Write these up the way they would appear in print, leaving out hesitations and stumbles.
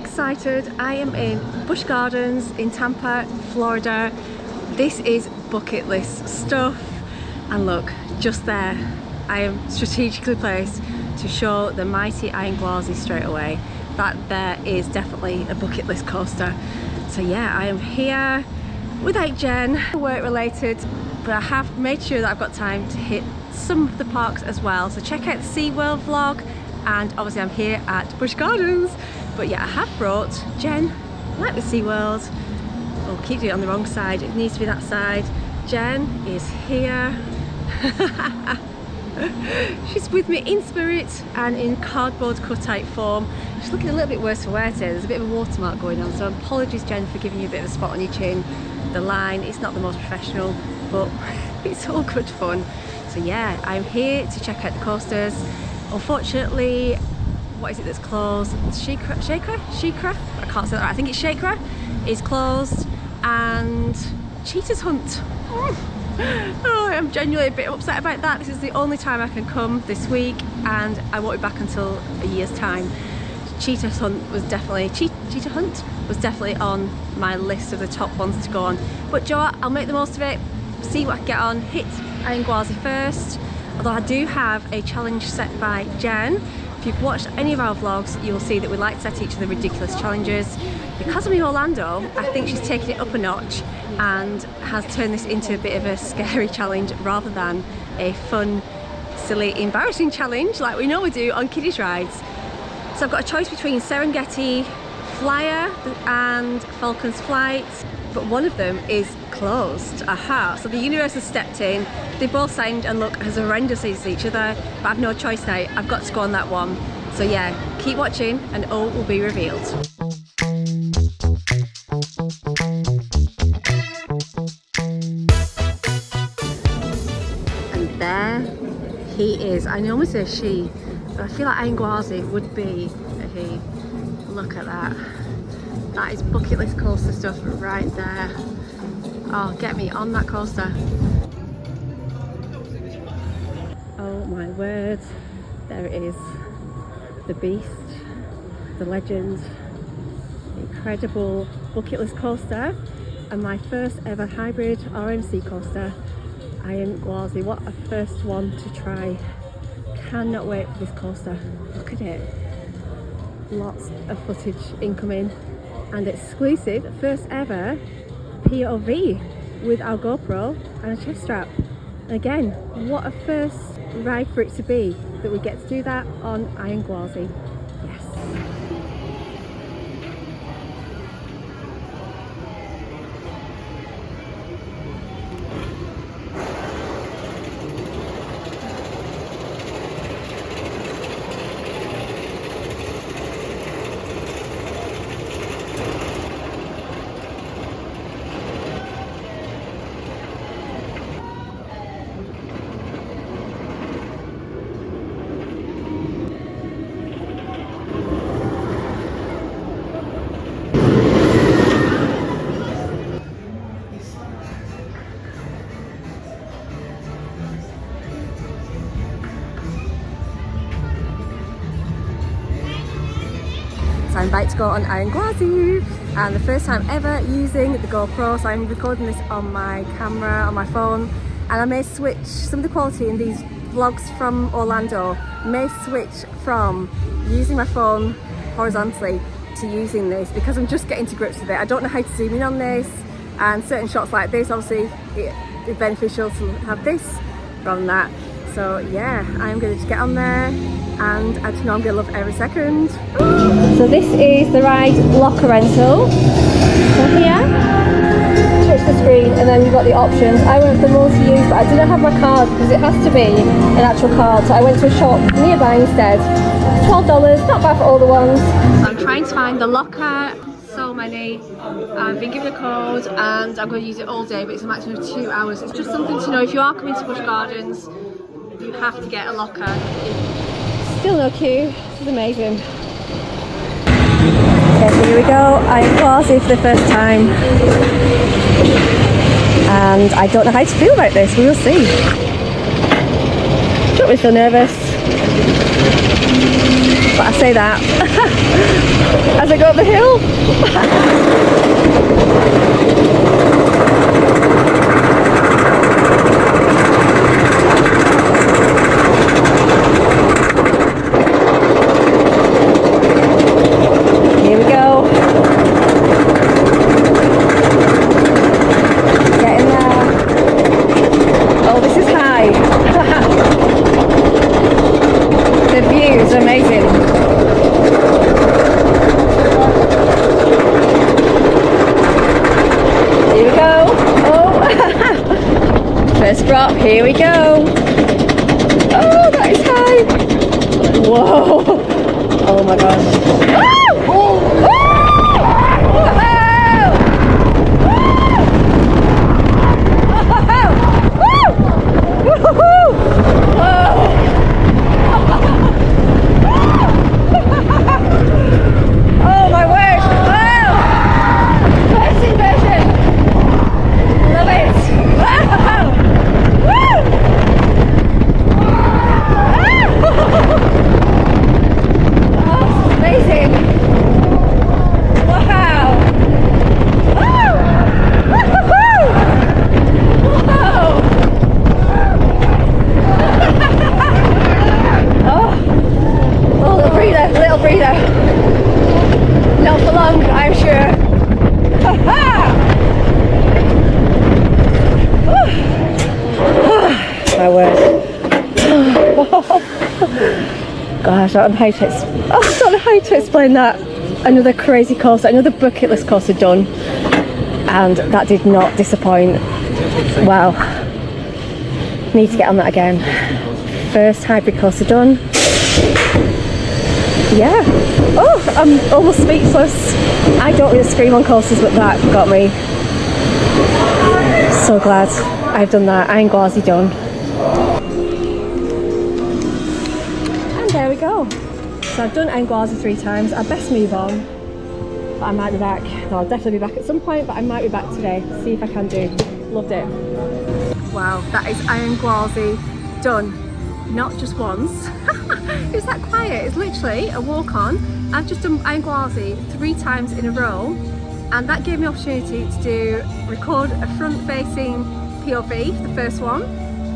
excited. I am in Busch Gardens in Tampa, Florida. This is bucket list stuff, and look, just there I am strategically placed to show the mighty Iron Gwazi straight away. That there is definitely a bucket list coaster. So yeah, I am here without Jen, work related, but I have made sure that I've got time to hit some of the parks as well. So check out the SeaWorld vlog, and obviously I'm here at Busch Gardens. But yeah, I have brought Jen, like with SeaWorld. Oh, keep doing it on the wrong side, it needs to be that side. Jen is here. She's with me in spirit and in cardboard cutout form. She's looking a little bit worse for wear today. There's a bit of a watermark going on, so apologies Jen for giving you a bit of a spot on your chin. The line, it's not the most professional, but it's all good fun. So yeah, I'm here to check out the coasters. Unfortunately, what is it that's closed? Shikra? I can't say that right. I think it's Shakra is closed, and Cheetah's Hunt. Oh, I'm genuinely a bit upset about that. This is the only time I can come this week, and I won't be back until a year's time. Cheetah Hunt was definitely on my list of the top ones to go on. But Joe, I'll make the most of it, see what I can get on, hit Iron Gwazi first. Although I do have a challenge set by Jen. If you've watched any of our vlogs, you'll see that we like to set each other ridiculous challenges. Because I'm in Orlando, I think she's taken it up a notch and has turned this into a bit of a scary challenge rather than a fun, silly, embarrassing challenge like we normally do on kiddies rides. So I've got a choice between Serengeti Flyer and Falcon's Flight, but one of them is closed. Aha, so the universe has stepped in. They both sound and look as horrendous as each other, but I've no choice now. I've got to go on that one. So yeah, keep watching and all will be revealed. And there he is. I normally say she, but I feel like Iron Gwazi would be a he. Look at that. That is bucket list coaster stuff right there. Oh, get me on that coaster. Oh my word. There it is. The beast, the legend, the incredible bucket list coaster, and my first ever hybrid RMC coaster, Iron Gwazi. What a first one to try. Cannot wait for this coaster. Look at it. Lots of footage incoming, and exclusive first ever POV with our GoPro and a chest strap. Again, what a first ride for it to be that we get to do that on Iron Gwazi. Yes. So I'm about to go on Iron Gwazi, and the first time ever using the GoPro, so I'm recording this on my camera, on my phone, and I may switch some of the quality in these vlogs from Orlando, may switch from using my phone horizontally to using this because I'm just getting to grips with it. I don't know how to zoom in on this, and certain shots like this, obviously it's beneficial to have this rather than that. So yeah, I'm going to just get on there, and I just know I'm going to love every second. So this is the ride locker rental. So here, touch the screen and then you've got the options. I went for the multi-use, but I didn't have my card because it has to be an actual card. So I went to a shop nearby instead. $12, not bad for all the ones. So I'm trying to find the locker. So many. I've been given a code and I'm going to use it all day, but it's a maximum of 2 hours. It's just something to know if you are coming to Busch Gardens, you have to get a locker. Still no queue. This is amazing. Okay, so here we go. Iron Gwazi for the first time. And I don't know how to feel about this. We will see. Don't really feel nervous. But I say that. as I go up the hill. Here we go. Getting there. Oh, this is high. The view is amazing. Here we go. Oh, first drop. Here we go. Oh, that is high. Whoa. Oh my god. Oh! Oh my word! Wow! First inversion! Love it! Wow! Woo! Oh, amazing! Wow! Woo! Woo-hoo-hoo! Wow! Oh, little breather, little breather. Not for long, I'm sure. My word. Gosh, I don't know how to explain that. Another crazy course, another bucket list course done, and that did not disappoint. Wow. Need to get on that again. First hybrid course done. Yeah. Oh, I'm almost speechless. I don't really scream on courses, but that got me. So glad I've done that. Iron Gwazi done. And there we go. So I've done Iron Gwazi 3 times. I best move on. But I might be back. Well, I'll definitely be back at some point, but I might be back today. See if I can do. Loved it. Wow, that is Iron Gwazi done. Not just once. It's that quiet. It's literally a walk on. I've just done Iron Gwazi 3 times in a row, and that gave me opportunity to record a front facing POV for the first one.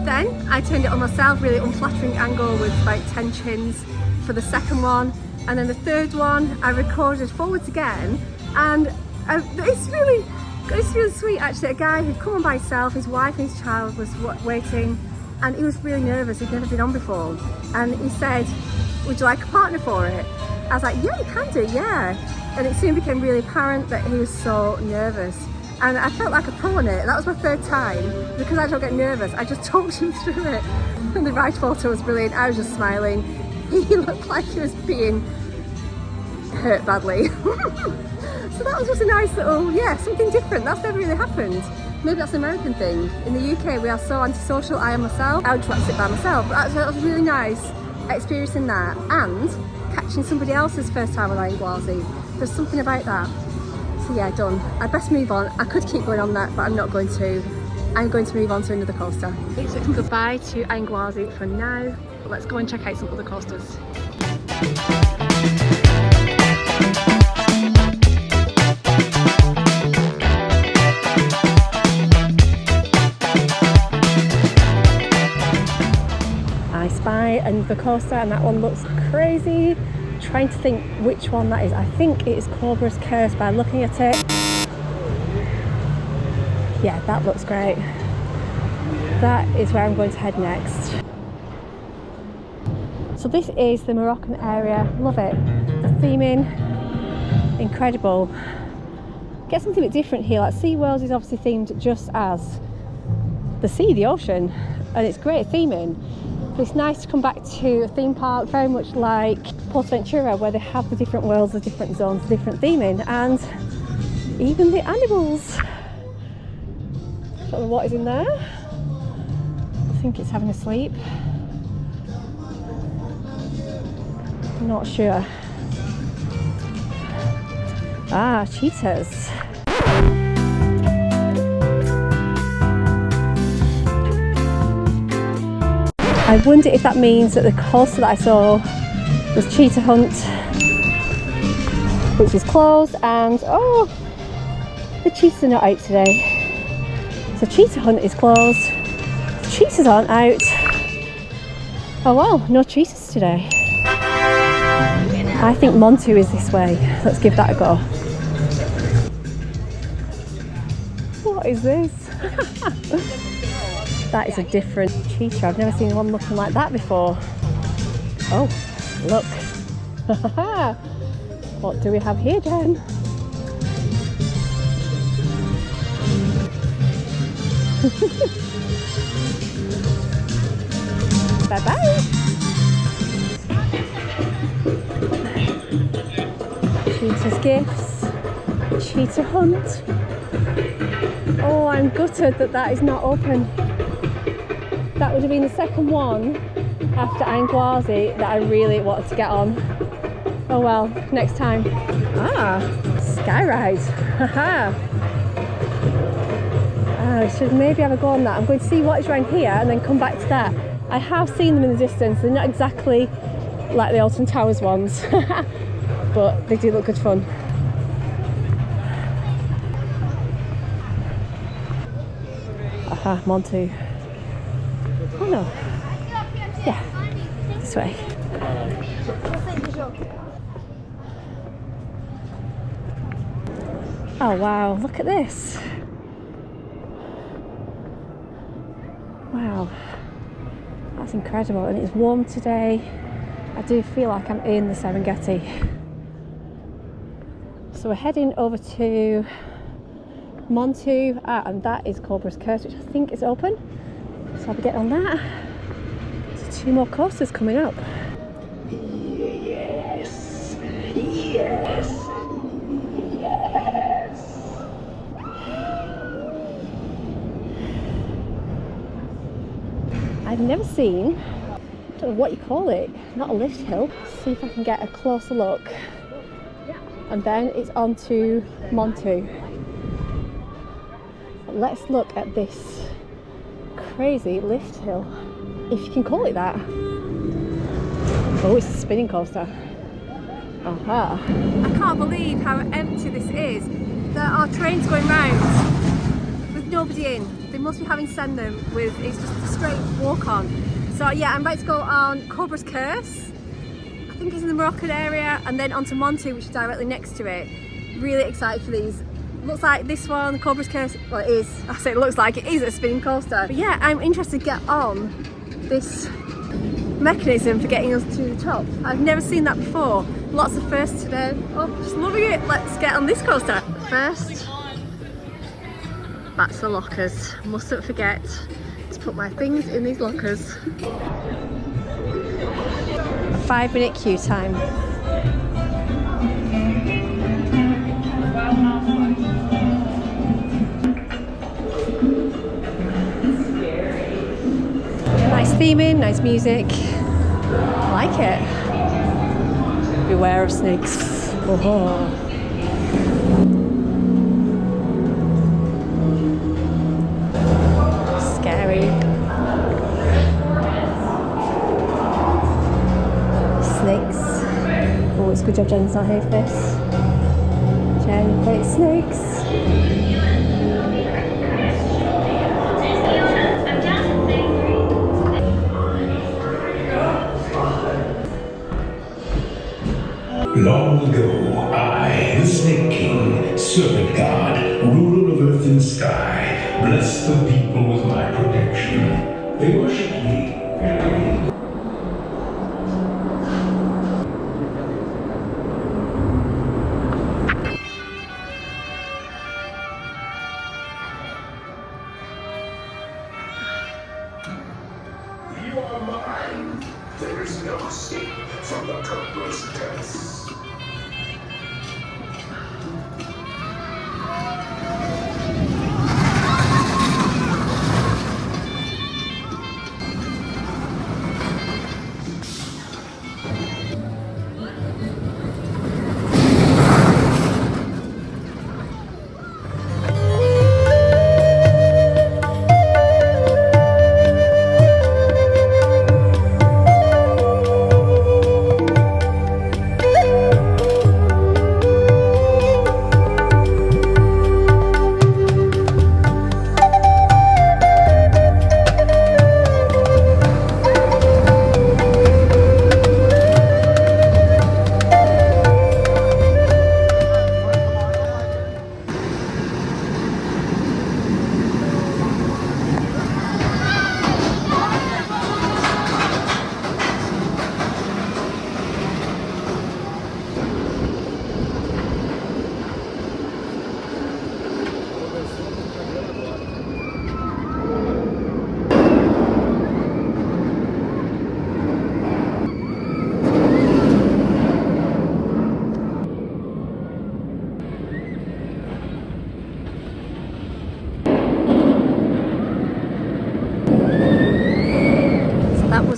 Then I turned it on myself, really unflattering angle with like 10 chins for the second one, and then the third one I recorded forwards again, and it's really sweet actually. A guy who'd come on by himself, his wife and his child was waiting, and he was really nervous. He'd never been on before, and he said, "Would you like a partner for it?" I was like, "Yeah, you can do, yeah." And it soon became really apparent that he was so nervous, and I felt like a pro on it. That was my 3rd time. Because I don't get nervous, I just talked him through it, and the ride photo was brilliant. I was just smiling. He looked like he was being hurt badly. So that was just a nice little, yeah, something different. That's never really happened. Maybe that's an American thing. In the UK, we are so antisocial. I am myself. I would try to sit by myself. But that was really nice experiencing that, and catching somebody else's first time with Iron Gwazi. There's something about that. So yeah, done. I best move on. I could keep going on that, but I'm not going to. I'm going to move on to another coaster. So it's goodbye to Iron Gwazi for now. But let's go and check out some other coasters. I spy another coaster, and that one looks crazy. Trying to think which one that is. I think it is Cobra's Curse by looking at it. Yeah, that looks great. That is where I'm going to head next. So this is the Moroccan area. Love it. The theming, incredible. Get something a bit different here. Like SeaWorld is obviously themed just as the sea, the ocean, and it's great theming. But it's nice to come back to a theme park very much like Ventura, where they have the different worlds, the different zones, the different theming, and even the animals. Don't know what is in there. I think it's having a sleep. Not sure. Ah, cheetahs. I wonder if that means that the coaster that I saw was cheetah hunt. which is closed, and oh, the cheetahs are not out today. So cheetah hunt is closed. The cheetahs aren't out. Oh well, no cheetahs today. I think Montu is this way. Let's give that a go. What is this? That is a different cheetah. I've never seen one looking like that before. Oh, look. What do we have here, Jen? Bye-bye. Cheetah's gifts. Cheetah hunt. Oh, I'm gutted that that is not open. That would have been the second one after Iron Gwazi that I really wanted to get on. Oh well, next time. Ah, sky ride. Haha. I should maybe have a go on that. I'm going to see what is around here and then come back to that. I have seen them in the distance. They're not exactly like the Alton Towers ones, but they do look good fun. Aha, Montu. Oh no. Yeah, this way. Oh wow, look at this. Wow, that's incredible, and it's warm today. I do feel like I'm in the Serengeti. So we're heading over to Montu, and that is Cobra's Curse, which I think is open. So I'll be getting on that. There's 2 more coasters coming up. Yes, yes, yes. I've never seen, I don't know what you call it, not a lift hill. See if I can get a closer look. And then it's on to Montu. Let's look at this crazy lift hill, if you can call it that. Oh, it's a spinning coaster. Aha. I can't believe how empty this is. There are trains going round with nobody in. They must be having sent them with, it's just a straight walk on. So yeah, I'm about to go on Cobra's Curse. I think it's in the Moroccan area, and then onto Montu, which is directly next to it. Really excited for these. Looks like this one, Cobra's Curse, well it is, I say it looks like, it is a spinning coaster. But yeah, I'm interested to get on this mechanism for getting us to the top. I've never seen that before. Lots of firsts today. Oh, just loving it. Let's get on this coaster. First, back to the lockers. Mustn't forget to put my things in these lockers. 5-minute queue time. Nice theming, nice music. I like it. Beware of snakes. Oh. Scary. Snakes. Oh, it's a good job Jen's not here for this. Jen, hates snakes. Long ago, I, the Snake King, Serpent God, ruler of earth and sky, blessed the people with my protection. They worshipped me. You are mine. There is no escape from the Cobra's Curse.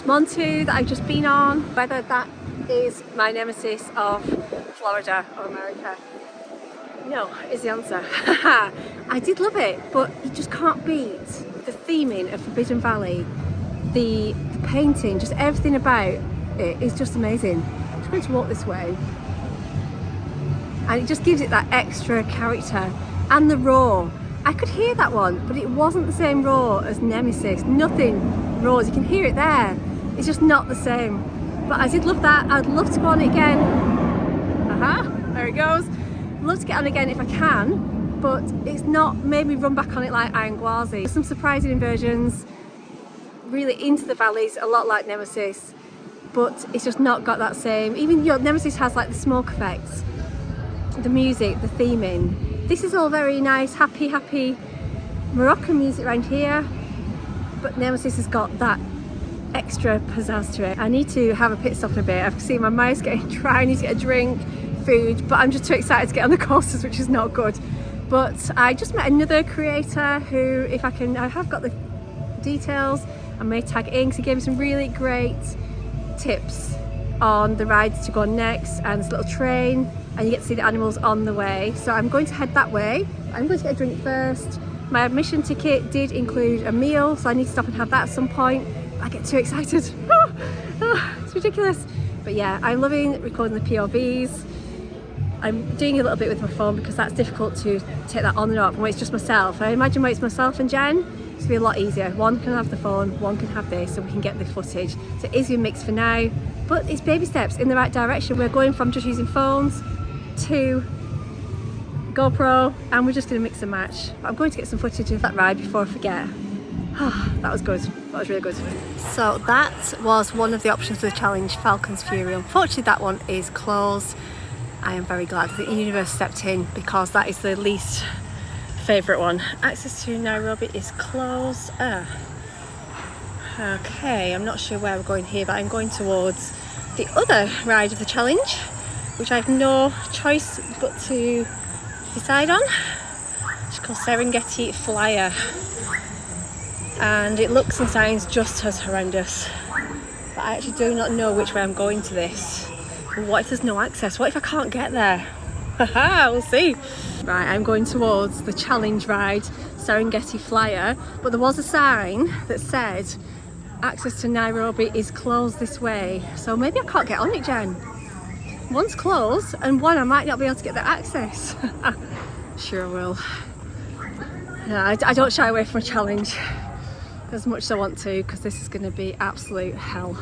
I'm on to that I've just been on. Whether that is my nemesis of Florida or America, no, is the answer. I did love it, but you just can't beat the theming of Forbidden Valley, the painting, just everything about it is just amazing. I'm just going to walk this way, and it just gives it that extra character. And the roar, I could hear that one, but it wasn't the same roar as Nemesis. Nothing roars, you can hear it there, it's just not the same. But I did love that. I'd love to go on it again. There it goes. Love to get on again if I can, but it's not made me run back on it like Iron Gwazi. There's some surprising inversions, really into the valleys, a lot like Nemesis, but it's just not got that same. Even Nemesis has like the smoke effects, the music, the theming. This is all very nice, happy Moroccan music around here, but Nemesis has got that extra pizzazz to it. I need to have a pit stop in a bit. I've seen my mouth's getting dry, I need to get a drink, food, but I'm just too excited to get on the coasters, which is not good. But I just met another creator who, if I can, I have got the details, I may tag in, because he gave me some really great tips on the rides to go on next, and this little train, and you get to see the animals on the way. So I'm going to head that way. I'm going to get a drink first. My admission ticket did include a meal, so I need to stop and have that at some point. I get too excited. It's ridiculous. But yeah, I'm loving recording the POVs. I'm doing a little bit with my phone because that's difficult to take that on and off when it's just myself. I imagine when it's myself and Jen, it's gonna be a lot easier. One can have the phone, one can have this, so we can get the footage. So it is a mix for now, but it's baby steps in the right direction. We're going from just using phones to GoPro, and we're just gonna mix and match. But I'm going to get some footage of that ride before I forget. That was good. That was really good. So that was one of the options for the challenge, Falcon's Fury. Unfortunately, that one is closed. I am very glad the universe stepped in because that is the least favourite one. Access to Nairobi is closed. Okay, I'm not sure where we're going here, but I'm going towards the other ride of the challenge, which I have no choice but to decide on. It's called Serengeti Flyer, and it looks and sounds just as horrendous, but I actually do not know which way I'm going to this. What if there's no access? What if I can't get there? We'll see. Right, I'm going towards the challenge ride, Serengeti Flyer, but there was a sign that said access to Nairobi is closed this way, so maybe I can't get on it, Jen. One's closed and one I might not be able to get the access. Sure I will. No, I don't shy away from a challenge as much as I want to, because this is going to be absolute hell.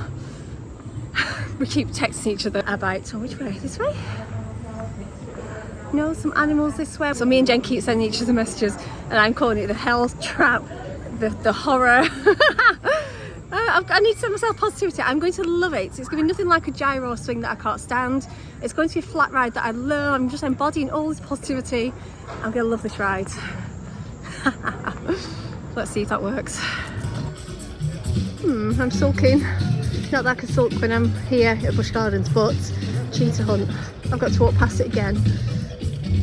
We keep texting each other about, so which way? This way? No, some animals this way. So me and Jen keep sending each other messages, and I'm calling it the hell trap, the horror. I need to send myself positivity. I'm going to love it. It's going to be nothing like a gyro swing that I can't stand. It's going to be a flat ride that I love. I'm just embodying all this positivity. I'm going to love this ride. Let's see if that works. I'm sulking. Not that I can sulk when I'm here at Busch Gardens, but cheetah hunt. I've got to walk past it again.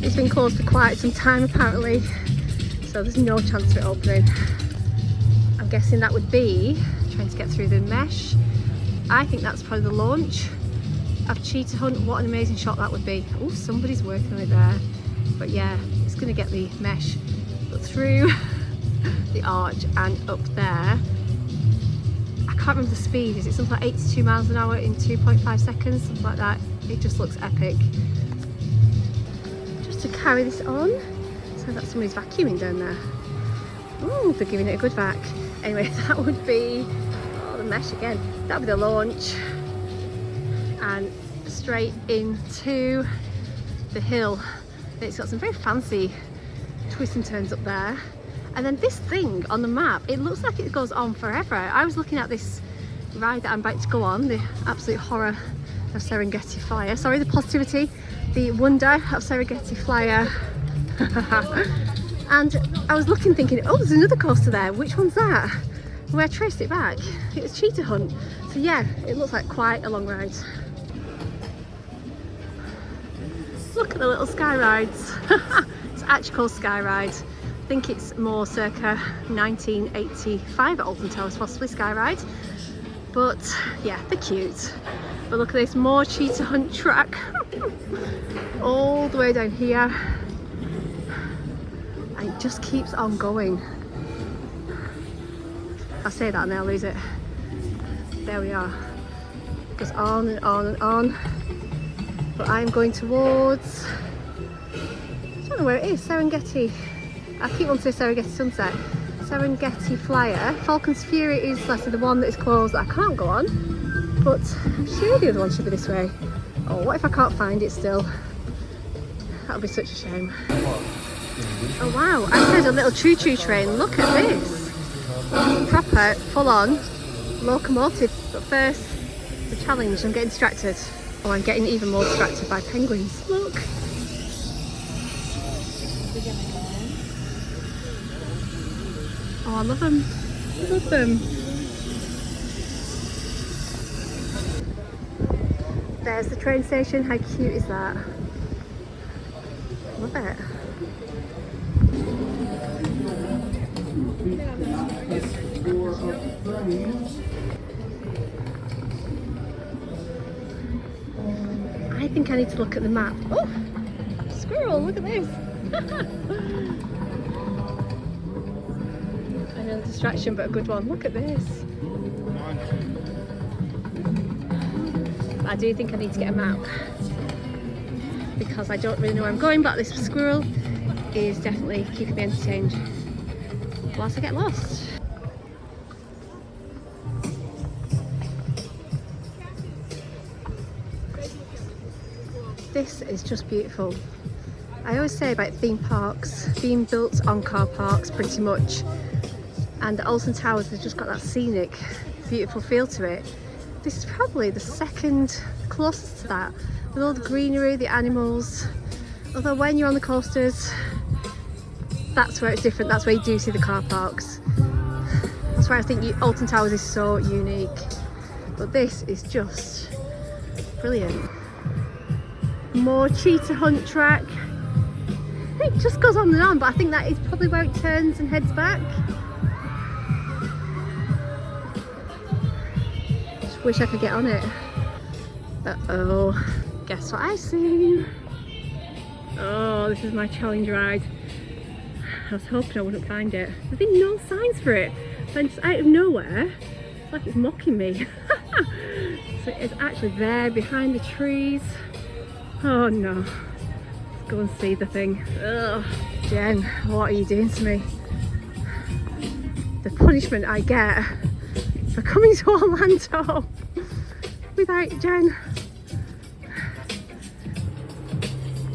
It's been closed for quite some time apparently, so there's no chance of it opening. I'm guessing that would be trying to get through the mesh. I think that's probably the launch of cheetah hunt. What an amazing shot that would be. Oh, somebody's working on it there. But yeah, it's going to get the mesh, but through the arch and up there. I can't remember the speed. Is it something like 82 miles an hour in 2.5 seconds? Something like that. It just looks epic. Just to carry this on. So that's somebody's vacuuming down there. Oh, they're giving it a good vac. Anyway, that would be the mesh again. That would be the launch. And straight into the hill. It's got some very fancy twists and turns up there. And then this thing on the map, it looks like it goes on forever. I was looking at this ride that I'm about to go on, the absolute horror of Serengeti Flyer. Sorry, the positivity, the wonder of Serengeti Flyer. And I was looking thinking, oh, there's another coaster there. Which one's that? Where I traced it back, it was cheetah hunt. So yeah, it looks like quite a long ride. Look at the little sky rides. It's actually called Sky Ride. I think it's more circa 1985 at Alton Towers, possibly Sky Ride. But yeah, they're cute. But look at this, more cheetah hunt track all the way down here, and it just keeps on going. I say that and then I lose it. There we are. It goes on and on and on. But I'm going towards, I don't know where it is, Serengeti. I keep wanting to say Serengeti Sunset. Serengeti Flyer. Falcon's Fury is like the one that is closed that I can't go on. But I'm sure the other one should be this way. Oh, what if I can't find it still? That would be such a shame. Oh wow, I heard a little choo-choo train. Look at this. Proper, full-on locomotive. But first, the challenge. I'm getting distracted. Oh, I'm getting even more distracted by penguins. Look. Oh, I love them. I love them. There's the train station. How cute is that? Love it. I think I need to look at the map. Oh, squirrel, look at this. I know, distraction, but a good one. Look at this. I do think I need to get a map because I don't really know where I'm going, but this squirrel is definitely keeping me entertained whilst I get lost. This is just beautiful. I always say about theme parks being built on car parks pretty much, and the Alton Towers have just got that scenic, beautiful feel to it. This is probably the second closest to that, with all the greenery, the animals. Although when you're on the coasters, that's where it's different. That's where you do see the car parks. That's why I think Alton Towers is so unique. But this is just brilliant. More cheetah hunt track. It just goes on and on, but I think that is probably where it turns and heads back. Just wish I could get on it. Uh-oh. Guess what I've seen? Oh, this is my challenge ride. I was hoping I wouldn't find it. There's been no signs for it. Then just out of nowhere, it's like it's mocking me. So it's actually there behind the trees. Oh no. Let's go and see the thing. Ugh. Jen, what are you doing to me? The punishment I get for coming to Orlando without Jen.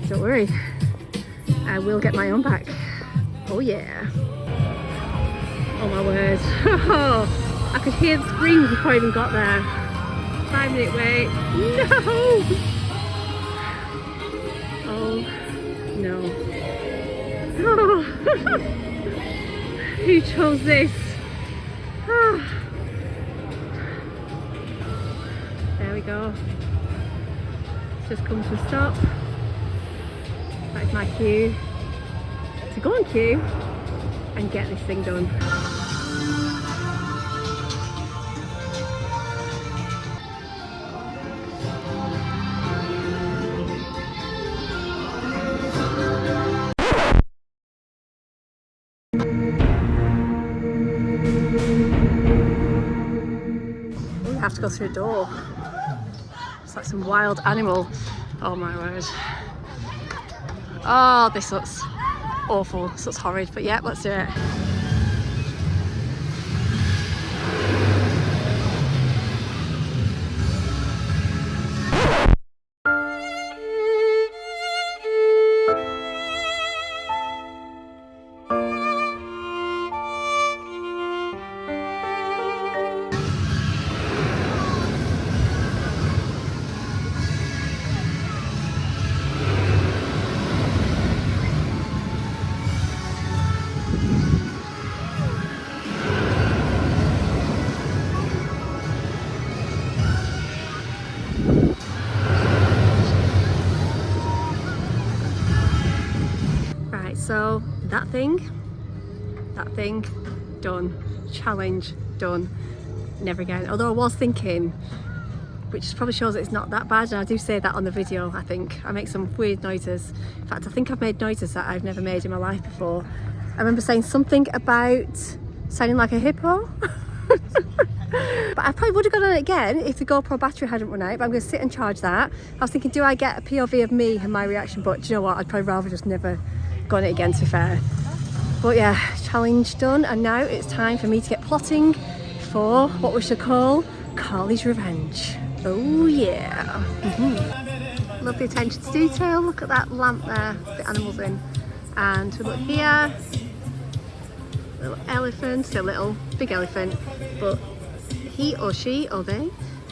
Don't worry, I will get my own back. Oh yeah. Oh my word. I could hear the screams before I even got there. 5-minute wait. No! Oh no. Oh. Who chose this? Oh. There we go. Just come to a stop. That is my cue to go on queue and get this thing done. We have to go through a door. It's like some wild animal. Oh my word. Oh, this looks awful. This looks horrid, but yeah, let's do it. So that thing, done. Challenge done. never again. Although I was thinking, which probably shows it's not that bad, and I do say that on the video. I think I make some weird noises. In fact, I think I've made noises that I've never made in my life before. I remember saying something about sounding like a hippo. But I probably would have gone on it again if the GoPro battery hadn't run out, but I'm going to sit and charge that. I was thinking, do I get a POV of me and my reaction? But do you know what, I'd probably rather just never go on it again, to be fair. But yeah, challenge done, and now it's time for me to get plotting for what we should call Carly's Revenge. Oh yeah. Love the attention to detail. Look at that lamp there, the animals in. And we look here, little elephant, a little big elephant, but he or she or they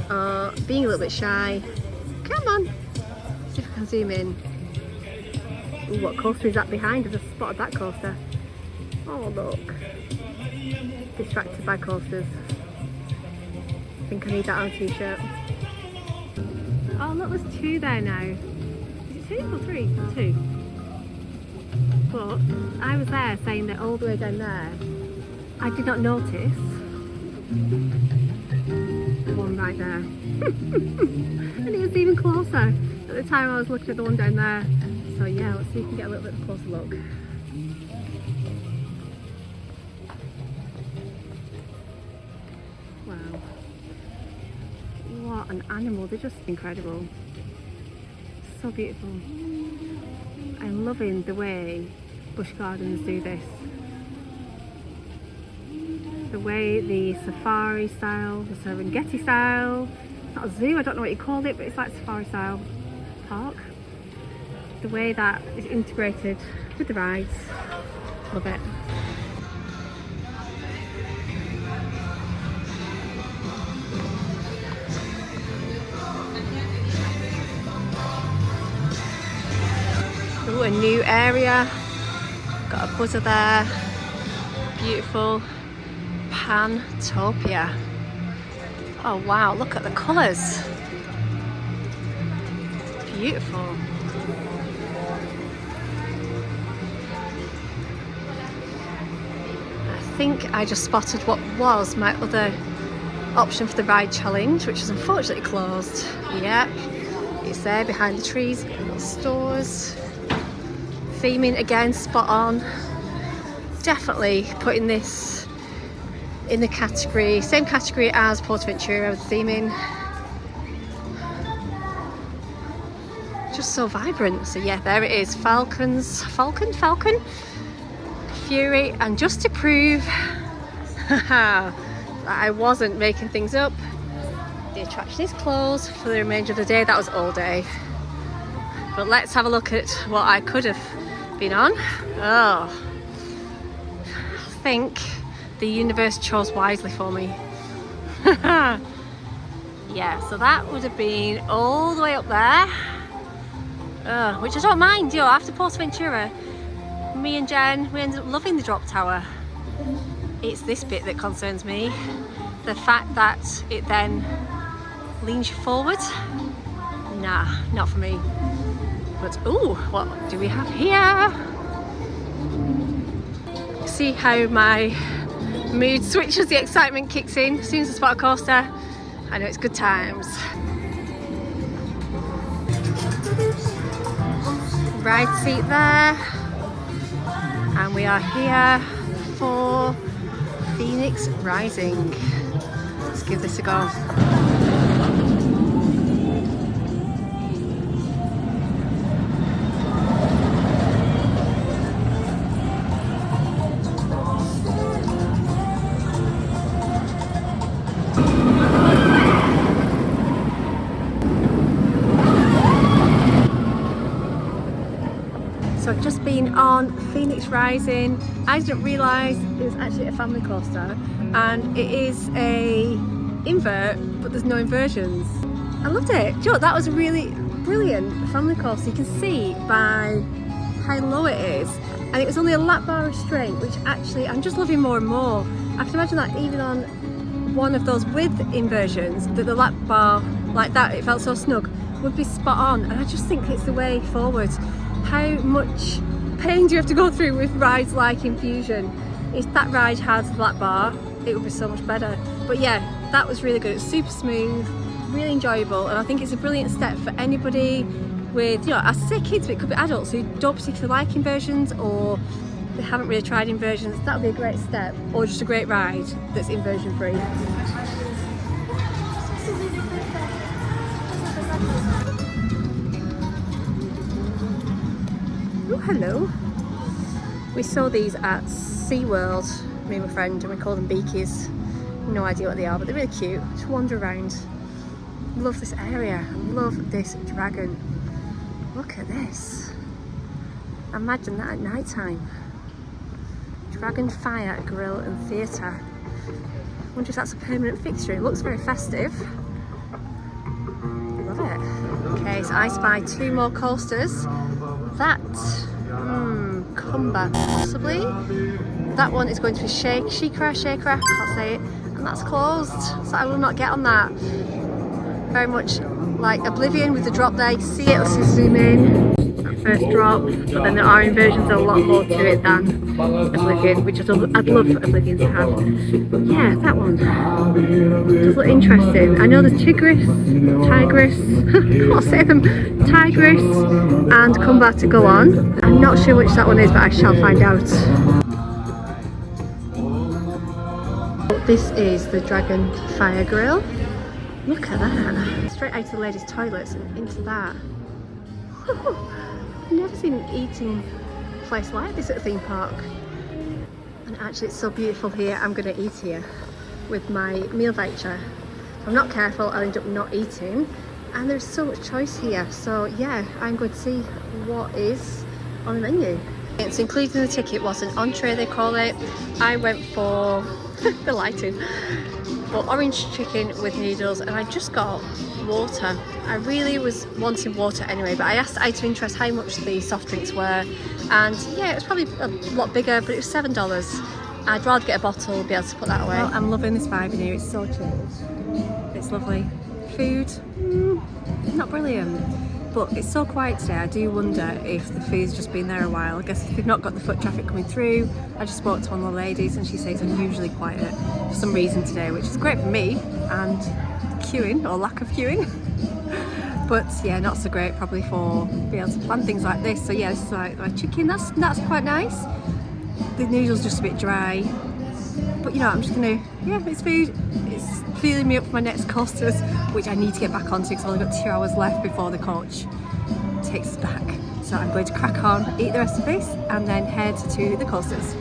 are being a little bit shy. Come on, see if I can zoom in. Ooh, what coaster is that behind? I just spotted that coaster. Oh look, distracted by coasters. I think I need that on a t-shirt. Oh look, there's two there now. Is it two or three? Two. But I was there saying that all the way down there, I did not notice the one right there. And it was even closer at the time I was looking at the one down there. So yeah, let's see if we can get a little bit of a closer look. Wow. What an animal, they're just incredible. So beautiful. I'm loving the way Busch Gardens do this. The way the safari style, the Serengeti style, it's not a zoo, I don't know what you call it, but it's like safari style park. The way that is integrated with the rides, love it. Ooh, a new area, got a buzzer there, beautiful Pantopia. Oh wow, look at the colours, beautiful. I think I just spotted what was my other option for the ride challenge, which is unfortunately closed. Yep, it's there behind the trees, little stores. Theming again, spot on. Definitely putting this in the category, same category as Portaventura with theming. Just so vibrant. So yeah, there it is. Falcon, Fury, and just to prove that I wasn't making things up, the attraction is closed for the remainder of the day. That was all day. But let's have a look at what I could have been on. Oh, I think the universe chose wisely for me. Yeah, so that would have been all the way up there, which I don't mind. You know, after Portaventura, me and Jen, we ended up loving the drop tower. It's this bit that concerns me, the fact that it then leans you forward. Nah, not for me. But ooh, what do we have here? See how my mood switches, the excitement kicks in as soon as I spot a coaster. I know it's good times. Ride seat there. And we are here for Phoenix Rising. Let's give this a go. So I've just been on Phoenix Rising. I didn't realise it was actually a family coaster, and it is a invert, but there's no inversions. I loved it. Do you know what? That was a really brilliant family coaster. You can see by how low it is, and it was only a lap bar restraint, which actually I'm just loving more and more. I can imagine that even on one of those with inversions, that the lap bar like that, it felt so snug, would be spot on. And I just think it's the way forward. How much pain do you have to go through with rides like Infusion? If that ride had the lap bar, it would be so much better. But yeah, that was really good. It's super smooth, really enjoyable, and I think it's a brilliant step for anybody with, you know, I say kids, but it could be adults who don't particularly like inversions or they haven't really tried inversions. That would be a great step, or just a great ride that's inversion free. Oh, hello. We saw these at SeaWorld, me and my friend, and we call them beakies. No idea what they are, but they're really cute. Just wander around. Love this area. Love this dragon. Look at this. Imagine that at night time. Dragon Fire Grill and Theatre. I wonder if that's a permanent fixture. It looks very festive. Love it. Okay, so I spy 2 more coasters. That, Cumber, possibly. That one is going to be Shakera, can't say it, and that's closed, so I will not get on that. Very much like Oblivion with the drop there. You can see it, let's zoom in. That first drop, but then there are inversions, a lot more to it than Oblivion, which I'd love for Oblivion to have. But yeah, that one does look interesting. I know there's Tigress, can't say them, Tigress and Cumber to go on. I'm not sure which that one is, but I shall find out. This is the Dragon Fire Grill. Look at that. Straight out of the ladies' toilets and into that. I've never seen an eating place like this at a theme park. And actually it's so beautiful here, I'm going to eat here with my meal voucher. If I'm not careful, I'll end up not eating. And there's so much choice here. So yeah, I'm going to see what is on the menu. It's included in the ticket was an entree, they call it. I went for the lighting. But orange chicken with noodles, and I just got water. I really was wanting water anyway, but I asked the item of interest how much the soft drinks were, and yeah, it was probably a lot bigger, but it was $7. I'd rather get a bottle, be able to put that away. Well, I'm loving this vibe in here, it's so chilled. It's lovely. Food, not brilliant, but it's so quiet today. I do wonder if the food's just been there a while. I guess if they've not got the foot traffic coming through. I just spoke to one of the ladies and she says it's unusually quiet for some reason today, which is great for me and queuing or lack of queuing. But yeah, not so great probably for being able to plan things like this. So yeah, this is like my chicken, that's quite nice. The noodles just a bit dry, but you know, I'm just gonna, yeah, it's food. It's feeling me up for my next coasters, which I need to get back onto because I've only got 2 hours left before the coach takes us back. So I'm going to crack on, eat the rest of this, and then head to the coasters.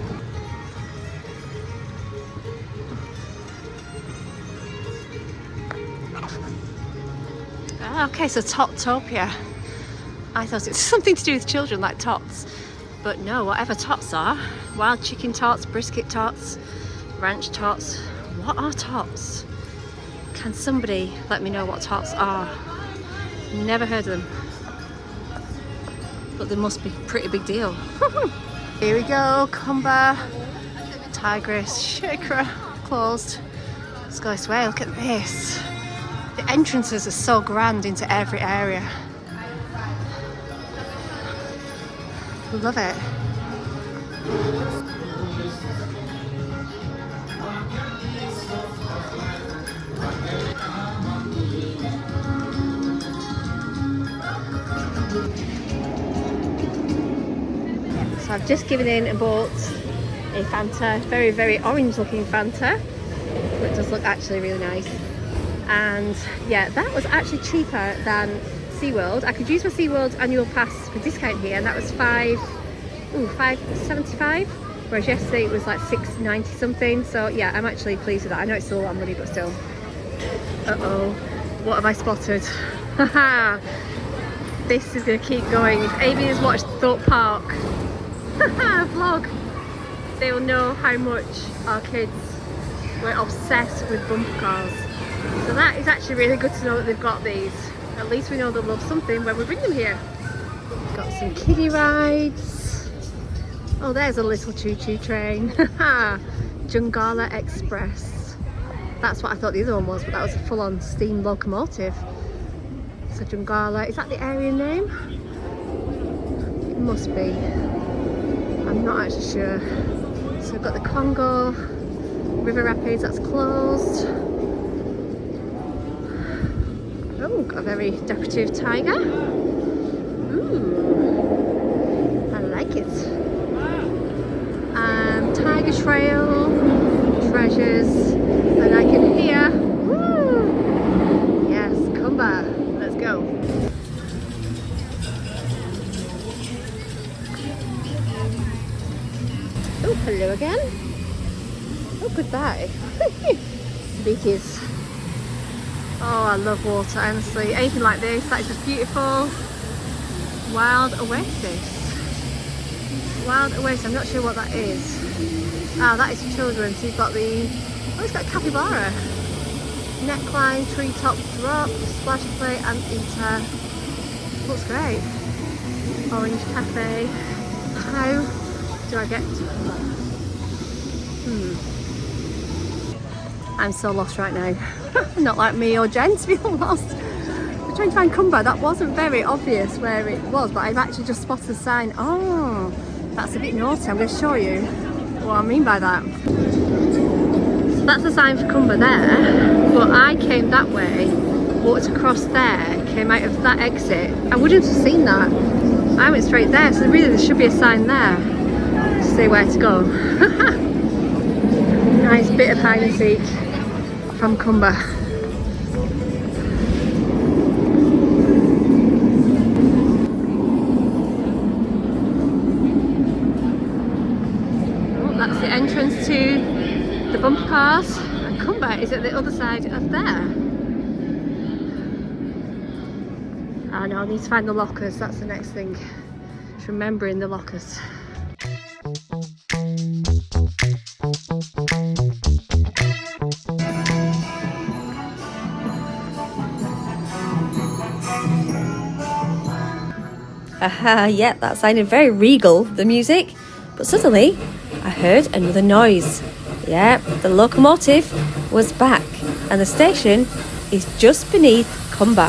Okay, so Toptopia. I thought it was something to do with children, like tots. But no, whatever tots are. Wild chicken tots, brisket tots, ranch tots. What are tots? Can somebody let me know what tots are? Never heard of them. But they must be a pretty big deal. Here we go, Cumber, Tigress, Shakera, closed. Let's go this way, look at this. The entrances are so grand into every area. Love it. So I've just given in and bought a Fanta, very, very orange looking Fanta. It does look actually really nice. And yeah, that was actually cheaper than SeaWorld. I could use my SeaWorld annual pass for discount here, and that was $5.75, whereas yesterday it was like $6.90 something. So yeah, I'm actually pleased with that. I know it's still a lot of money, but still. Uh-oh, what have I spotted? Haha, this is going to keep going. If Amy has watched Thorpe Park vlog, they will know how much our kids were obsessed with bumper cars. So that is actually really good to know that they've got these. At least we know they'll love something when we bring them here. Got some kiddie rides. Oh, there's a little choo-choo train. Jungala Express. That's what I thought the other one was, but that was a full-on steam locomotive. So Jungala, is that the area name? It must be. I'm not actually sure. So we've got the Congo River Rapids, that's closed. Oh, got a very decorative tiger. Ooh, I like it. Tiger trail, treasures, and I can hear, woo! Yes, Kumba, let's go. Oh, hello again. Oh, goodbye. Beaches. Oh, I love water, honestly. Anything like this, that is just beautiful. Wild oasis. Wild oasis, I'm not sure what that is. Oh, that is for children. So you've got the, oh, it's got a capybara. Neckline, treetop drop, splash plate and eater. Looks great. Orange cafe. How do I get to that? I'm so lost right now. Not like me or Jen to be lost. We're trying to find Kumba. That wasn't very obvious where it was, but I've actually just spotted a sign. Oh, that's a bit naughty. I'm going to show you what I mean by that. So that's a sign for Kumba there, but I came that way, walked across there, came out of that exit. I wouldn't have seen that. I went straight there, so really there should be a sign there to say where to go. Nice bit of hide and seek from Kumba. Oh, that's the entrance to the bumper cars, and Kumba is at the other side of there. I know, I need to find the lockers, that's the next thing. Just remembering the lockers. Aha, yeah, that sounded very regal, the music. But suddenly, I heard another noise. Yeah, the locomotive was back, and the station is just beneath Kumba.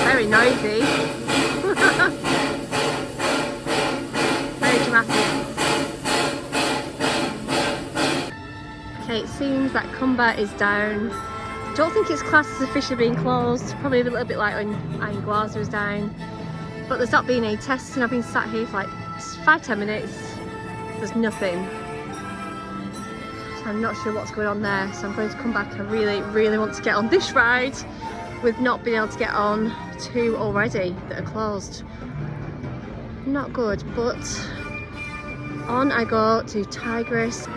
Very noisy. Very dramatic. Okay, it seems that Kumba is down. Don't think it's classed as officially being closed. Probably a little bit like when Iron Gwazi was down. But there's not been any testing. I've been sat here for like 5-10 minutes. There's nothing. So I'm not sure what's going on there. So I'm going to come back. I really want to get on this ride. We've not been able to get on 2 already that are closed. Not good, but on I go to Tigris.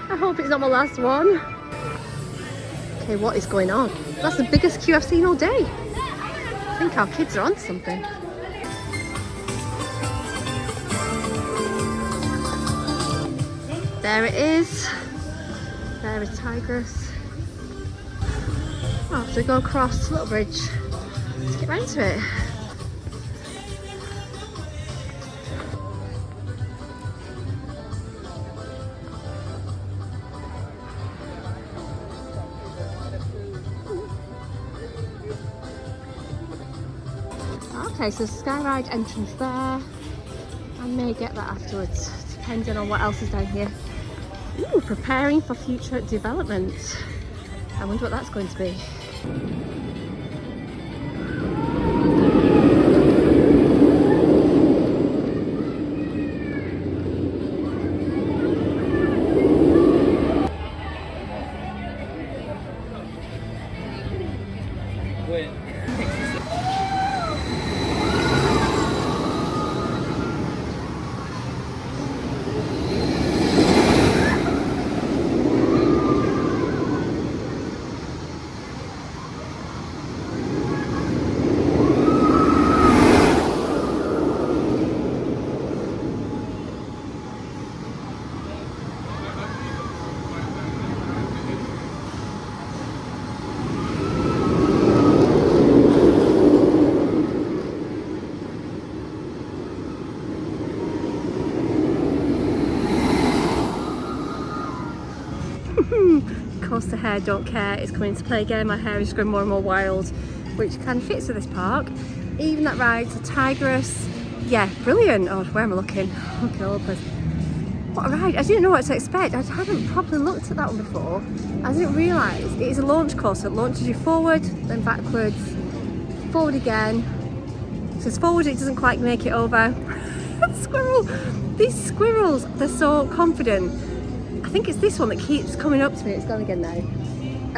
I hope it's not my last one. Okay, what is going on? That's the biggest queue I've seen all day. I think our kids are on something. There it is. There is Tigris. Oh, so we go across the little bridge. Let's get round to it. Okay, so skyride entrance there. I may get that afterwards, depending on what else is down here. Ooh, preparing for future development. I wonder what that's going to be. Coaster hair, don't care, it's coming into play again. My hair is going more and more wild, which kind of fits with this park. Even that ride to Tigris, yeah, brilliant. Oh, where am I looking? Okay, all over. What a ride. I didn't know what to expect. I hadn't properly looked at that one before. I didn't realise it is a launch course. So it launches you forward, then backwards, forward again. So it's forward, it doesn't quite make it over. Squirrel. These squirrels, they're so confident. I think it's this one that keeps coming up to me. It's gone again now.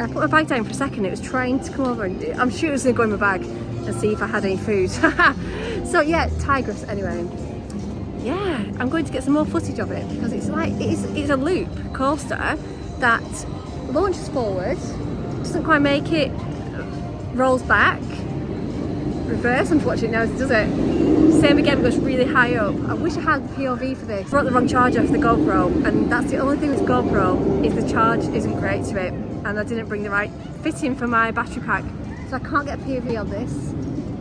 I put my bag down for a second. It was trying to come over, and I'm sure it was going to go in my bag and see if I had any food. So yeah, tigress anyway. Yeah, I'm going to get some more footage of it because it's like it's a loop coaster that launches forward, doesn't quite make it, rolls back, reverse, unfortunately now does it. Same again, goes really high up. I wish I had the POV for this. I brought the wrong charger for the GoPro, and that's the only thing with GoPro is the charge isn't great to it, and I didn't bring the right fitting for my battery pack, so I can't get a POV on this.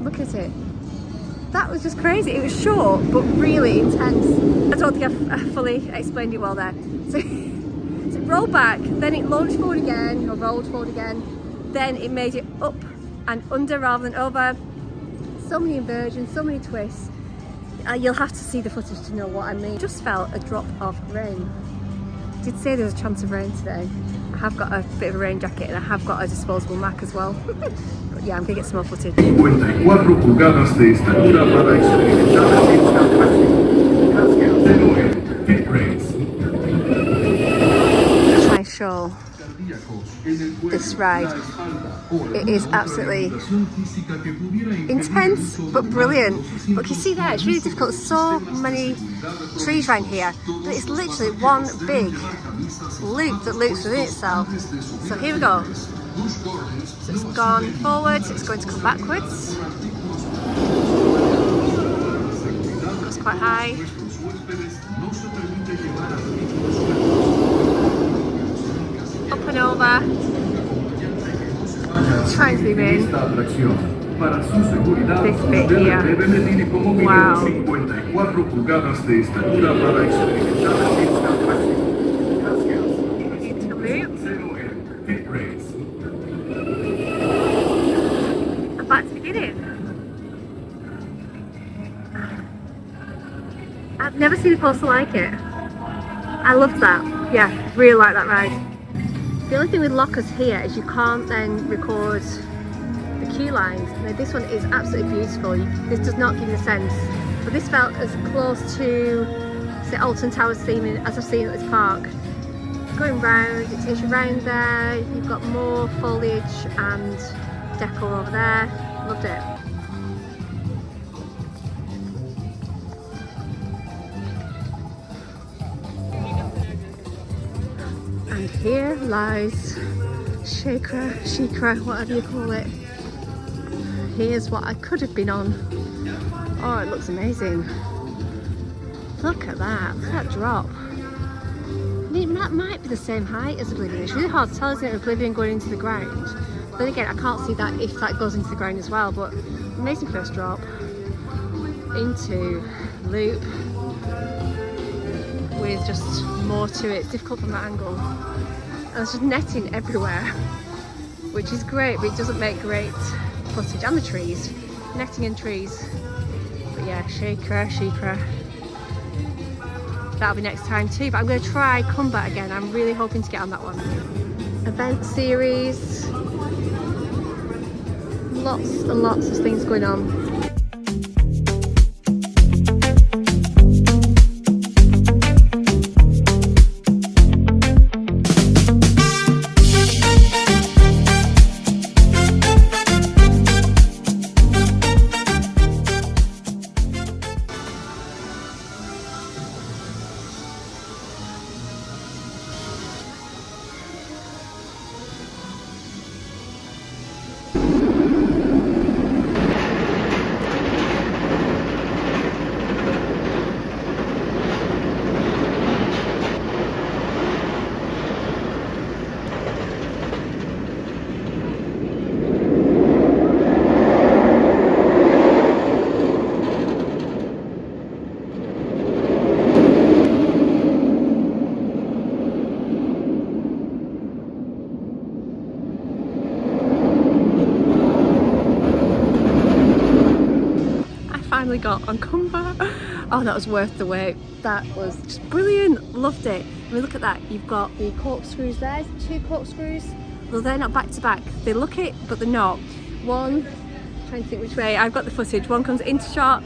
Look at it. That was just crazy. It was short but really intense. I don't think I fully explained it well there. So it rolled back, then it launched forward again, or rolled forward again, then it made it up and under rather than over. So many inversions, so many twists. You'll have to see the footage to know what I mean. Just felt a drop of rain. I did say there was a chance of rain today. I have got a bit of a rain jacket and I have got a disposable Mac as well. But yeah, I'm gonna get some more footage. 54 pulgadas de estatura para experimentar fit race. Try and show this ride. It is absolutely intense but brilliant. Look, you see there, it's really difficult. There's so many trees around here, but it's literally one big loop that loops within itself. So here we go. So it's gone forwards, it's going to come backwards. Goes quite high. Up and over. Trying to zoom in. This bit here. Wow. 54 pulgadas de estatura para experimentar Into loop. fit race. And back to the beginning. I've never seen a coaster like it. I loved that. Yeah, really like that ride. The only thing with lockers here is you can't then record the queue lines. Now this one is absolutely beautiful. This does not give you the sense, but this felt as close to, say, Alton Towers theming as I've seen at this park. Going round, it takes you round there. You've got more foliage and decor over there. Loved it. And here lies Shikra, whatever you call it. Here's what I could have been on. Oh, it looks amazing. Look at that drop. I mean, that might be the same height as Oblivion. It's really hard to tell, isn't it, Oblivion going into the ground. Then again, I can't see that if that goes into the ground as well, but amazing first drop. Into loop. With just more to it. It's difficult from that angle. And there's just netting everywhere, which is great, but it doesn't make great footage. And the trees, netting and trees. But yeah, Shikra. That'll be next time too, but I'm going to try Combat again. I'm really hoping to get on that one. Event series. Lots and lots of things going on. Finally got on combat. Oh, that was worth the wait. That was just brilliant. Loved it. I mean, look at that. You've got the corkscrews there. 2 corkscrews. Well, they're not back to back. They look it, but they're not. One, trying to think which way. I've got the footage. One comes into shot.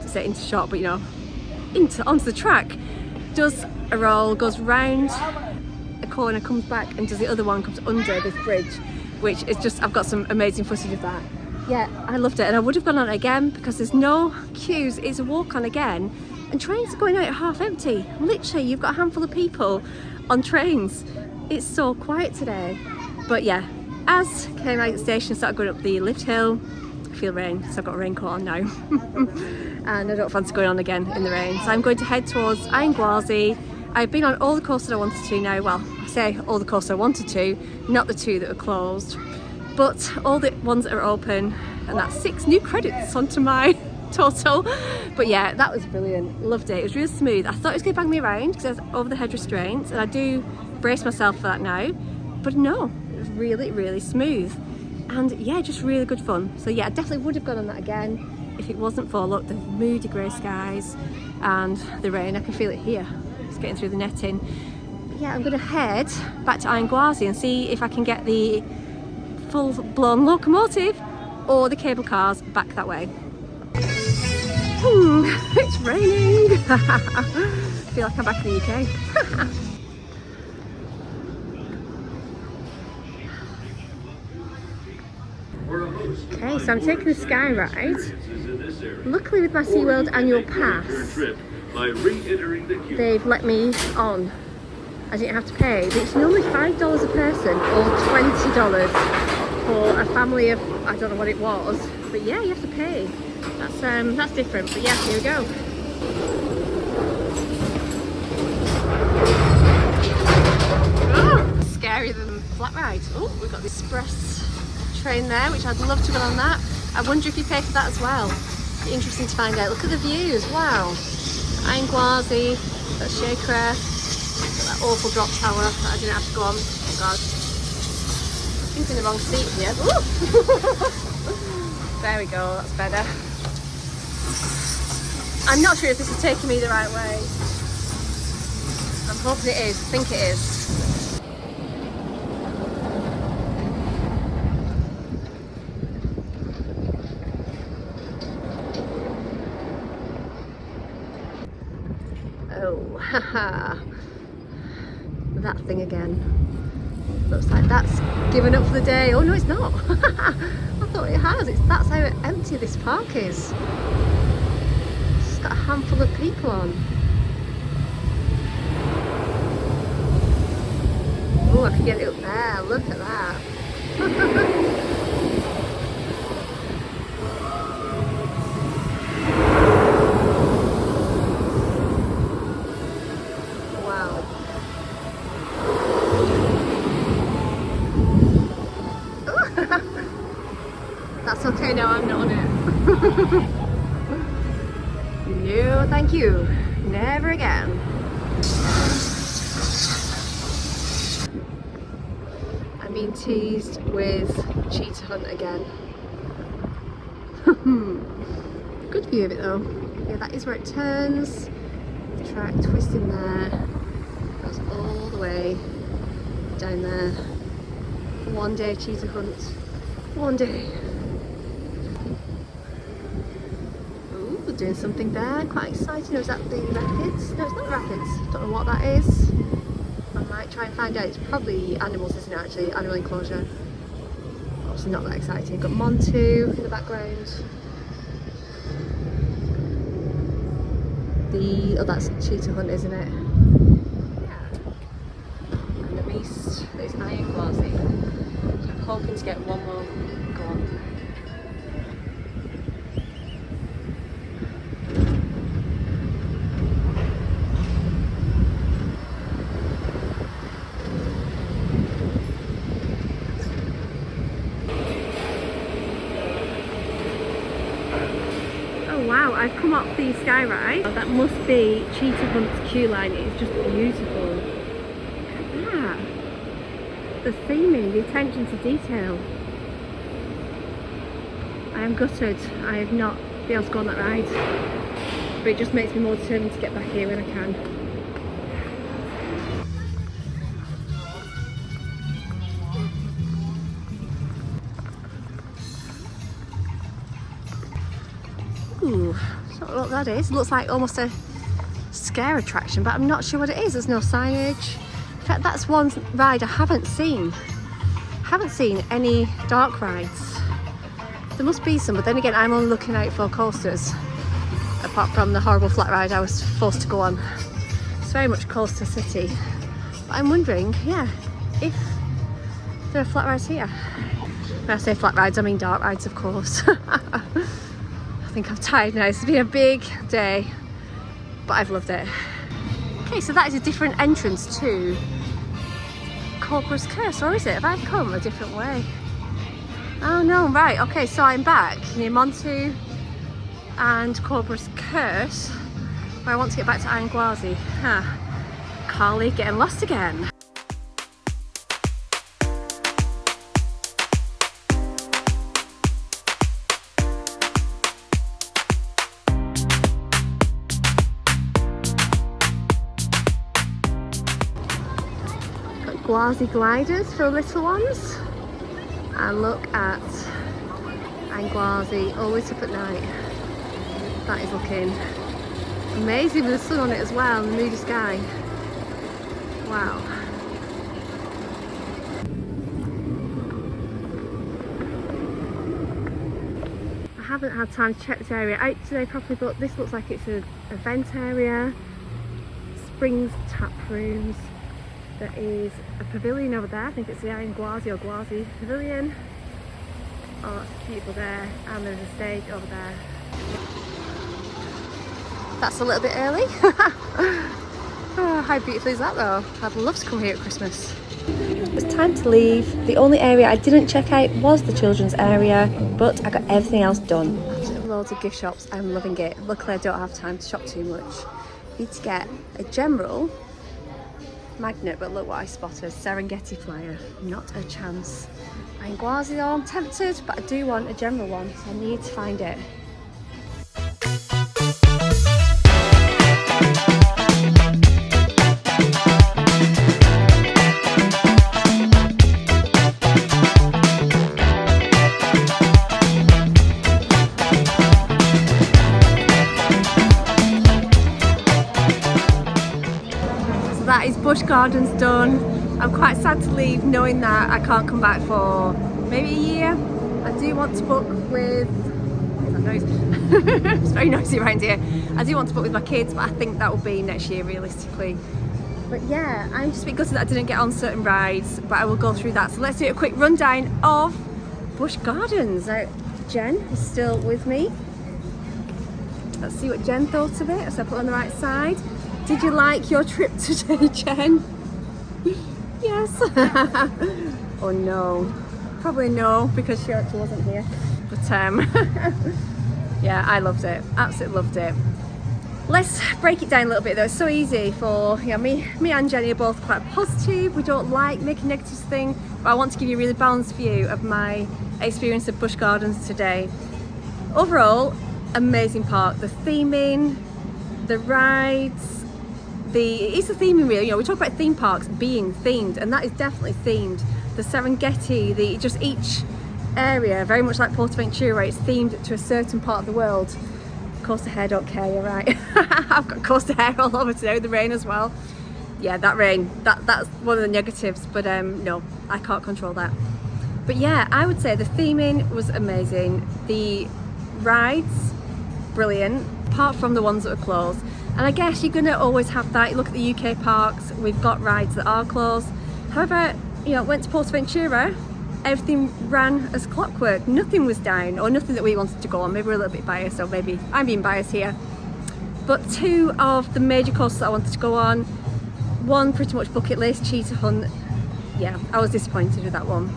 I say into shot, but you know, onto the track. Does a roll, goes round a corner, comes back, and does the other one, comes under this bridge, which is just, I've got some amazing footage of that. Yeah, I loved it, and I would have gone on it again because there's no queues. It's a walk on again, and trains are going out half empty. Literally, you've got a handful of people on trains. It's so quiet today. But yeah, as came out of the station, started going up the lift hill. I feel rain, so I've got a raincoat on now. And I don't fancy going on again in the rain. So I'm going to head towards Iron Gwazi. I've been on all the courses I wanted to now. Well, I say all the courses I wanted to, not the 2 that were closed. But all the ones that are open, and that's 6 new credits onto my total. But yeah, that was brilliant. Loved it. It was real smooth. I thought it was going to bang me around because I was over the head restraints, and I do brace myself for that now. But no, it was really, really smooth. And yeah, just really good fun. So yeah, I definitely would have gone on that again if it wasn't for, look, the moody grey skies and the rain. I can feel it here. It's getting through the netting. But yeah, I'm going to head back to Iron Gwazi and see if I can get the full-blown locomotive or the cable cars back that way. It's raining. I feel like I'm back in the UK. Okay, so I'm taking the sky ride. Luckily with my SeaWorld annual pass, they've let me on. I didn't have to pay, but it's normally $5 a person or $20 for a family of, I don't know what it was, but yeah, you have to pay. That's different, but yeah, here we go. Oh, scarier than flat ride. Oh, we've got the express train there, which I'd love to go on that. I wonder if you pay for that as well. Be interesting to find out. Look at the views, wow. Iron Gwazi, that's Shaycraft, that awful drop tower that I didn't have to go on. Oh god. I think I'm in the wrong seat here. There we go, that's better. I'm not sure if this is taking me the right way. I'm hoping it is, I think it is. Oh, haha. That thing again. Looks like that's given up for the day. Oh no, it's not. I thought it has. That's how empty this park is. It's got a handful of people on. Oh, I can get it up there. Look at that. That's okay now, I'm not on it. No, thank you. Never again. I'm being teased with cheetah hunt again. Good view of it though. Yeah, that is where it turns. The track twisting there. Goes all the way down there. One day cheetah hunt. One day. Doing something there, quite exciting. Was that the rapids? No, it's not rapids. Don't know what that is. I might try and find out. It's probably animals, isn't it, actually? Animal enclosure. Obviously not that exciting. Got Montu in the background. Oh, that's cheetah hunt, isn't it? Yeah. And the beast is Iron Gwazi. So I'm hoping to get one more go on. Wow, I've come up the sky ride. That must be Cheetah Hunt's queue line. It's just beautiful. Look at that. The theming, the attention to detail. I am gutted. I have not been able to go on that ride. but it just makes me more determined to get back here when I can. Ooh, that's not what that is. It looks like almost a scare attraction, but I'm not sure what it is. There's no signage. In fact, that's one ride I haven't seen. Haven't seen any dark rides. There must be some, but then again, I'm only looking out for coasters, apart from the horrible flat ride I was forced to go on. It's very much coaster city. But I'm wondering, yeah, if there are flat rides here. When I say flat rides, I mean dark rides, of course. I think I'm tired now. It's been a big day, but I've loved it. Okay, so that is a different entrance to Cobra's Curse, or is it? Have I come a different way? Oh no, right, okay, so I'm back near Montu and Cobra's Curse, but I want to get back to Iron Gwazi. Carly getting lost again. Gwazi gliders for little ones, and look at Iron Gwazi, always up at night. That is looking amazing with the sun on it as well, and the moody sky. Wow. I haven't had time to check this area out today properly, but this looks like it's an event area. Springs tap rooms. There is a pavilion over there. I think it's the Iron Gwazi or Gwazi Pavilion. Oh, it's beautiful there. And there's a stage over there. That's a little bit early. Oh, how beautiful is that though? I'd love to come here at Christmas. It was time to leave. The only area I didn't check out was the children's area, but I got everything else done. Loads of gift shops. I'm loving it. Luckily I don't have time to shop too much. Need to get a general magnet, but look what I spotted. Serengeti flyer. Not a chance. Iron Gwazi though, I'm tempted, but I do want a general one, so I need to find it. That is Busch Gardens done. I'm quite sad to leave knowing that I can't come back for maybe a year. I do want to book with, what is that noise? It's very noisy around here. I do want to book with my kids, but I think that will be next year realistically. But yeah, I'm just a bit gutted that I didn't get on certain rides, but I will go through that. So let's do a quick rundown of Busch Gardens. Now, Jen is still with me. Let's see what Jen thought of it. So I put it on the right side. Did you like your trip today, Jen? Yes. Oh no. Probably no, because she actually wasn't here. But yeah, I loved it. Absolutely loved it. Let's break it down a little bit though. It's so easy for, you know, me and Jenny are both quite positive. We don't like making negatives thing, but I want to give you a really balanced view of my experience of Busch Gardens today. Overall, amazing park. The theming, the rides, it's a theming really, you know, we talk about theme parks being themed, and that is definitely themed. The Serengeti, just each area, very much like Portaventura, it's themed to a certain part of the world. Coaster hair don't care, you're right. I've got coaster hair all over today with the rain as well. Yeah, that rain, that's one of the negatives, but no, I can't control that. But yeah, I would say the theming was amazing. The rides, brilliant, apart from the ones that were closed. And I guess you're going to always have that. You look at the UK parks, we've got rides that are closed. However, you know, went to Portaventura, everything ran as clockwork. Nothing was down, or nothing that we wanted to go on. Maybe we're a little bit biased, or maybe I'm being biased here. But two of the major coasters that I wanted to go on, one pretty much bucket list, Cheetah Hunt. Yeah, I was disappointed with that one.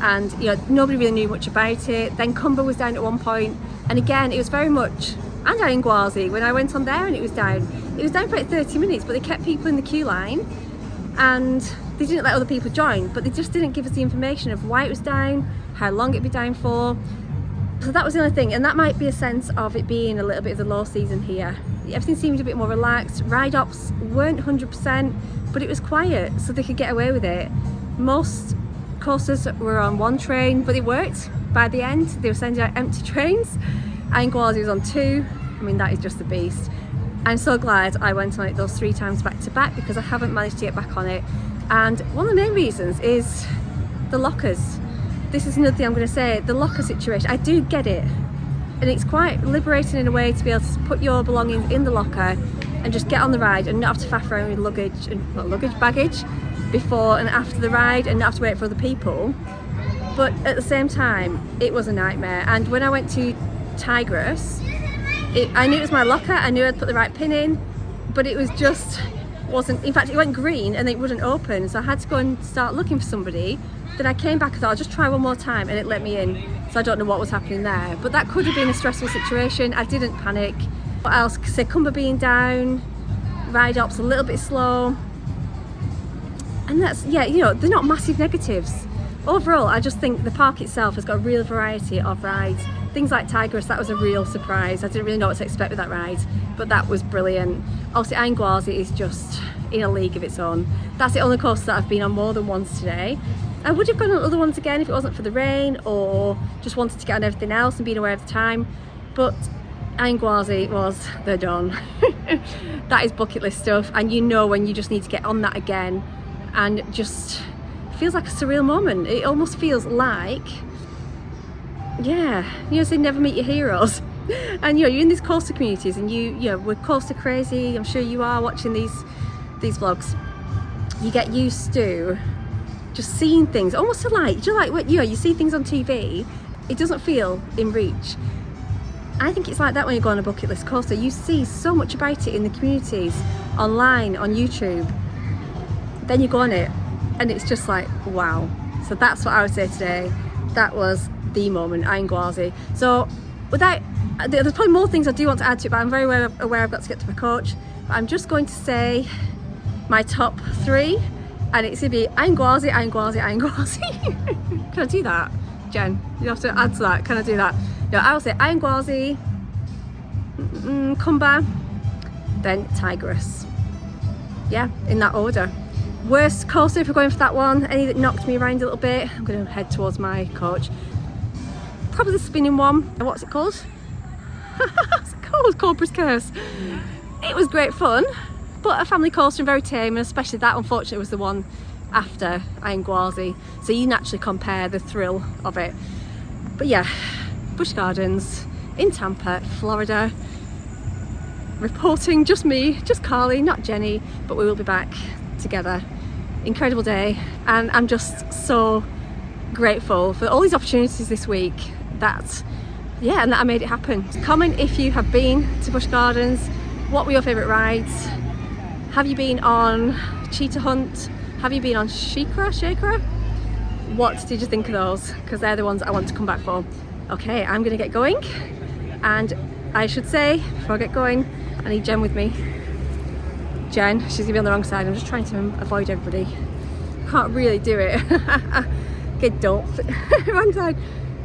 And you know, nobody really knew much about it. Then Cumber was down at one point, and again, it was very much, and Iron Gwazi, when I went on there and it was down for like 30 minutes, but they kept people in the queue line and they didn't let other people join, but they just didn't give us the information of why it was down, how long it'd be down for. So that was the only thing, and that might be a sense of it being a little bit of the low season here. Everything seemed a bit more relaxed. Ride ops weren't 100%, but it was quiet, so they could get away with it. Most coasters were on one train, but it worked. By the end, they were sending out empty trains. Iron Gwazi was on 2. I mean, that is just the beast. I'm so glad I went on it those 3 times back to back, because I haven't managed to get back on it. And one of the main reasons is the lockers. This is another thing I'm going to say, the locker situation. I do get it, and it's quite liberating in a way to be able to put your belongings in the locker and just get on the ride and not have to faff around with luggage and baggage before and after the ride, and not have to wait for other people. But at the same time, it was a nightmare. And when I went to Tigris, I knew it was my locker, I knew I'd put the right pin in, but it was just wasn't. In fact, it went green and it wouldn't open, so I had to go and start looking for somebody. Then I came back and thought, I'll just try one more time, and it let me in. So I don't know what was happening there, but that could have been a stressful situation. I didn't panic. What else? Secumba being down, ride ops a little bit slow, and that's, yeah, you know, they're not massive negatives. Overall, I just think the park itself has got a real variety of rides. Things like Tigris, that was a real surprise. I didn't really know what to expect with that ride, but that was brilliant. Obviously, Iron Gwazi is just in a league of its own. That's the only coaster that I've been on more than once today. I would have gone on other ones again if it wasn't for the rain, or just wanted to get on everything else and being aware of the time. But Iron Gwazi was the dawn. That is bucket list stuff, and you know when you just need to get on that again, and just feels like a surreal moment. It almost feels like, yeah, you know, say never meet your heroes. And you know, you're in these coaster communities, and you know, we're coaster crazy. I'm sure you are watching these vlogs. You get used to just seeing things, almost like what, you know, you see things on TV, it doesn't feel in reach. I think it's like that when you go on a bucket list coaster. You see so much about it in the communities, online, on YouTube. Then you go on it, and it's just like, wow. So that's what I would say today. That was the moment, Iron Gwazi. So without, there's probably more things I do want to add to it, but I'm very aware I've got to get to my coach. But I'm just going to say my top 3. And it's going to be Iron Gwazi, Iron Gwazi, Iron Gwazi. Can I do that, Jen? You have to add to that. Can I do that? No, I'll say Iron Gwazi, Kumba, then Tigris. Yeah, in that order. Worst coaster if we're going for that one. Any that knocked me around a little bit. I'm going to head towards my coach. Probably the spinning one. What's it called? It's called Cobra's Curse. It was great fun, but a family coaster and very tame, and especially that, unfortunately, was the one after Iron Gwazi, so you naturally compare the thrill of it. But yeah, Busch Gardens in Tampa, Florida, reporting, just me, just Carly, not Jenny, but we will be back together. Incredible day, and I'm just so grateful for all these opportunities this week, that, yeah, and that I made it happen. Comment if you have been to Busch Gardens. What were your favourite rides? Have you been on Cheetah Hunt? Have you been on Shakra? What did you think of those? Because they're the ones I want to come back for. Okay, I'm gonna get going, and I should say, before I get going, I need Jen with me. Jen, she's gonna be on the wrong side. I'm just trying to avoid everybody. Can't really do it. Okay, wrong side.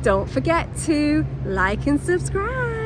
Don't forget to like and subscribe.